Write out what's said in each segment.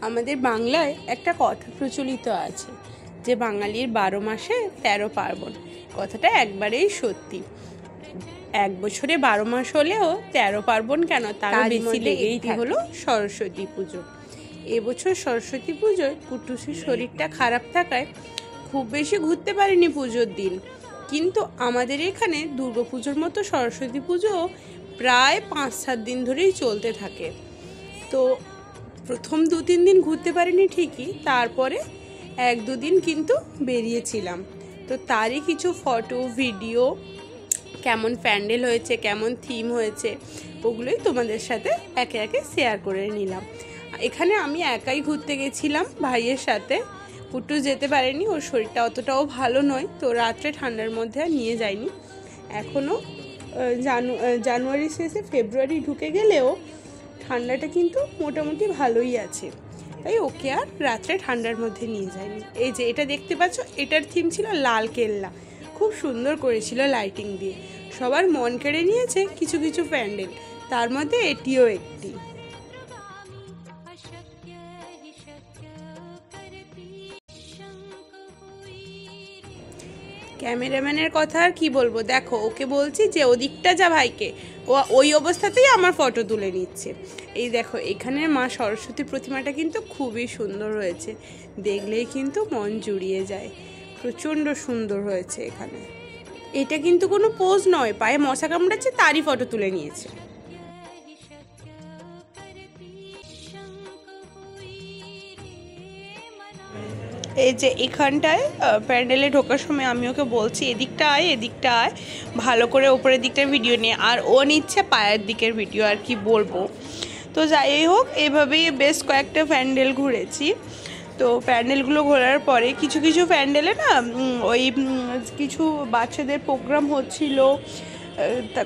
আমাদের বাংলায় একটা কথা প্রচলিত আছে যে বাঙালির 12 মাসে 13 পার্বণ। কথাটা একবারেই সত্যি। এক বছরে 12 মাস হলেও 13 পার্বণ কেন, তার বেশি লেগেই হলো সরস্বতী পুজো। এবছর সরস্বতী পুজোয় কুটুসির শরীরটা খারাপ থাকায় খুব বেশি ঘুরতে পারিনি পুজোর দিন, কিন্তু আমাদের এখানে দুর্গাপুজোর মতো সরস্বতী পুজো প্রায় 5-7 দিন ধরেই চলতে থাকে। তো প্রথম 2-3 দিন ঘুরতে পারিনি ঠিকই, তারপরে 1-2 দিন কিন্তু বেরিয়েছিলাম। তো তারই কিছু ফটো ভিডিও, কেমন প্যান্ডেল হয়েছে, কেমন থিম হয়েছে, ওগুলোই তোমাদের সাথে একে একে শেয়ার করে নিলাম। এখানে আমি একাই ঘুরতে গেছিলাম ভাইয়ের সাথে, কুট্টু যেতে পারেনি, ওর শরীরটা অতটাও ভালো নয়, তো রাত্রে ঠান্ডার মধ্যে আর নিয়ে যায়নি। এখনও জানুয়ারি শেষে ফেব্রুয়ারি ঢুকে গেলেও ঠান্ডাটা কিন্তু মোটামুটি ভালোই আছে, তাই ওকে আর রাত্রে ঠান্ডার মধ্যে নিয়ে যায়নি। এই যে এটা দেখতে পাচ্ছ, এটার থিম ছিল লাল কেল্লা, খুব সুন্দর করেছিল লাইটিং দিয়ে, সবার মন কেড়ে নিয়েছে কিছু কিছু প্যান্ডেল, তার মধ্যে এটিও একটি। ক্যামেরাম্যানের কথা আর কি বলবো, দেখো ওকে বলছি যে ওদিকটা যা ভাইকে, ও ওই অবস্থাতেই আমার ফটো তুলে নিচ্ছে। এই দেখো এখানের মা সরস্বতী প্রতিমাটা কিন্তু খুবই সুন্দর হয়েছে, দেখলেই কিন্তু মন জুড়িয়ে যায়, প্রচণ্ড সুন্দর হয়েছে এখানে। এটা কিন্তু কোনো পোজ নয়, পায়ে মশা কামড়াচ্ছে তারই ফটো তুলে নিয়েছে। এই যে এখানটায় প্যান্ডেলে ঢোকার সময় আমি ওকে বলছি এদিকটা আয় ভালো করে ওপরের দিকটার ভিডিও নিয়ে, আর ও নিচ্ছে পায়ের দিকের ভিডিও, আর কি বলবো। তো যাই হোক, এভাবেই বেশ কয়েকটা প্যান্ডেল ঘুরেছি। তো প্যান্ডেলগুলো ঘোরার পরে কিছু কিছু প্যান্ডেলে না ওই কিছু বাচ্চাদের প্রোগ্রাম হচ্ছিল,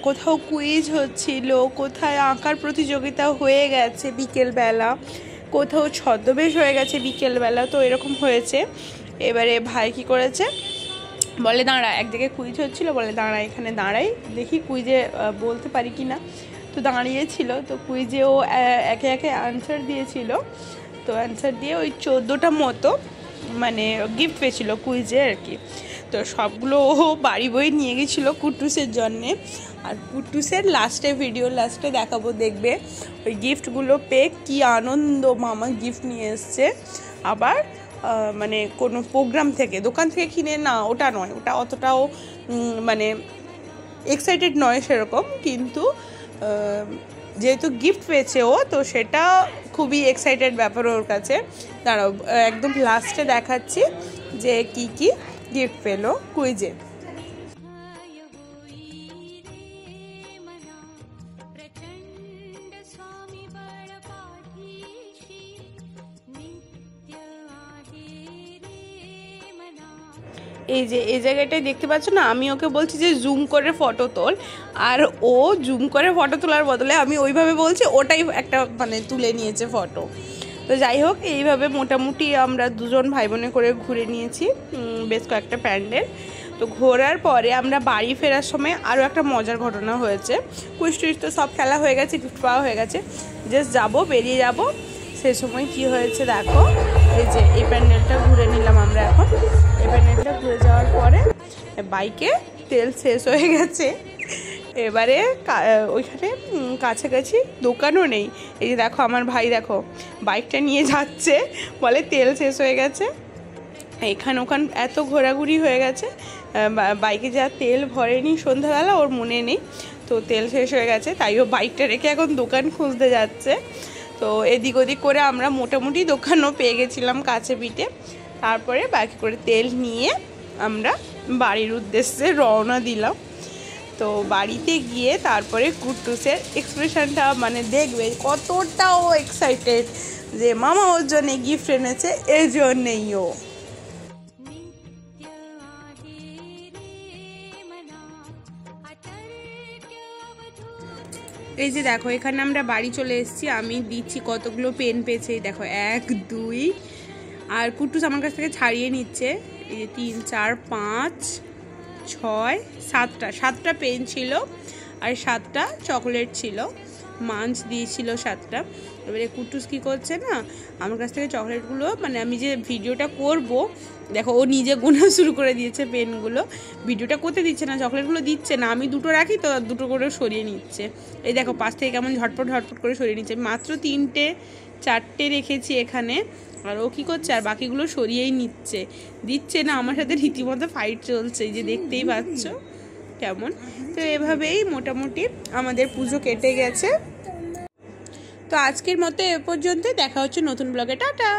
কোথাও কুইজ হচ্ছিল, কোথায় আঁকার প্রতিযোগিতা হয়ে গেছে বিকেলবেলা, কোথাও ছদ্মবেশ হয়ে গেছে বিকেলবেলা, তো এরকম হয়েছে। এবারে ভাই কি করেছে, বলে দাঁড়া, একদিকে কুইজ হচ্ছিল, বলে দাঁড়া এখানে দাঁড়াই দেখি কুইজে বলতে পারি কি না। তো দাঁড়িয়েছিল, তো কুইজে ও একে একে অ্যান্সার দিয়েছিল, তো অ্যান্সার দিয়ে ওই 14টা মতো মানে গিফট পেয়েছিল কুইজে আর কি। তো সবগুলো ও বাড়ি বই নিয়ে গেছিলো কুট্টুসের জন্যে, আর কুট্টুসের ভিডিও লাস্টে দেখাবো, দেখবে ওই গিফটগুলো পেয়ে কী আনন্দ, মামা গিফট নিয়ে এসছে। আবার মানে কোনো প্রোগ্রাম থেকে, দোকান থেকে কিনে না, ওটা নয়, ওটা অতটাও মানে এক্সাইটেড নয় সেরকম, কিন্তু যেহেতু গিফট পেয়েছে ও, তো সেটা খুবই এক্সাইটেড ব্যাপার ওর কাছে। দাঁড়াও একদম লাস্টে দেখাচ্ছি যে কি কি গিফট পেলো কুইজে। এই যে এই জায়গাটায় দেখতে পাচ্ছ না, আমি ওকে বলছি যে জুম করে ফটো তোল, আর ও জুম করে ফটো তোলার বদলে আমি ওইভাবে বলছি, ওটাই একটা মানে তুলে নিয়েছে ফটো। তো যাই হোক, এইভাবে মোটামুটি আমরা দুজন ভাই বোনে করে ঘুরে নিয়েছি বেশ কয়েকটা প্যান্ডেল। তো ঘোরার পরে আমরা বাড়ি ফেরার সময় আরও একটা মজার ঘটনা হয়েছে। কুইজ টুইজ তো সব খেলা হয়ে গেছে, গিফট পাওয়া হয়ে গেছে, জাস্ট বেরিয়ে যাব, সে সময় কি হয়েছে দেখো। এই যে এই প্যান্ডেলটা ঘুরে নিলাম আমরা এখন। এই প্যান্ডেলটা ঘুরে যাওয়ার পরে বাইকে তেল শেষ হয়ে গেছে, এবারে ওইখানে কাছাকাছি দোকানও নেই। এই যে দেখো আমার ভাই, দেখো বাইকটা নিয়ে যাচ্ছে, বলে তেল শেষ হয়ে গেছে। এখান ওখান এত ঘোরাঘুরি হয়ে গেছে, বাইকে যা তেল ভরেনি সন্ধ্যাবেলা, ওর মনে নেই, তো তেল শেষ হয়ে গেছে, তাই ও বাইকটা রেখে এখন দোকান খুঁজতে যাচ্ছে। তো এদিক ওদিক করে আমরা মোটামুটি দোকানও পেয়ে গেছিলাম কাছে পিঠে। তারপরে বাইকে করে তেল নিয়ে আমরা বাড়ির উদ্দেশ্যে রওনা দিলাম। তো বাড়িতে গিয়ে তারপরে কুট্টুসের এক্সপ্রেশনটা মানে দেখবে কতটা ও এক্সাইটেড যে মামা ওর জন্যে গিফট এনেছে, এর জন্যেই ও। এই যে দেখো এখানে আমরা বাড়ি চলে এসেছি, আমি দিচ্ছি কতগুলো পেন পেয়েছে, দেখো 1 2, আর কুট্টুস আমার কাছ থেকে ছাড়িয়ে নিচ্ছে, এই যে 3 4 5 6 7টা পেন ছিল, আর 7টা চকলেট ছিল। মাঞ্চ দিয়েছিল 7টা। এবারে কুটুস কী করছে না, আমার কাছ থেকে চকলেটগুলো, মানে আমি যে ভিডিওটা করব, দেখো ও নিজে গোনা শুরু করে দিয়েছে পেনগুলো। ভিডিওটা করতে দিচ্ছে না, চকলেটগুলো দিচ্ছে না, আমি দুটো রাখি তো দুটো করে সরিয়ে নিচ্ছে। এই দেখো পাশ থেকে কেমন ঝটপট ঝটপট করে সরিয়ে নিচ্ছে। মাত্র 3টে 4টে রেখেছি এখানে, আর ও কী করছে, আর বাকিগুলো সরিয়েই নিচ্ছে, দিচ্ছে না। আমার সাথে রীতিমতো ফাইট চলছে, এই যে দেখতেই পাচ্ছ কেমন। তো এভাবেই মোটামুটি আমাদের পুজো কেটে গেছে। তো আজকের মতো এ পর্যন্ত, দেখা হচ্ছে নতুন ব্লগে, টাটা।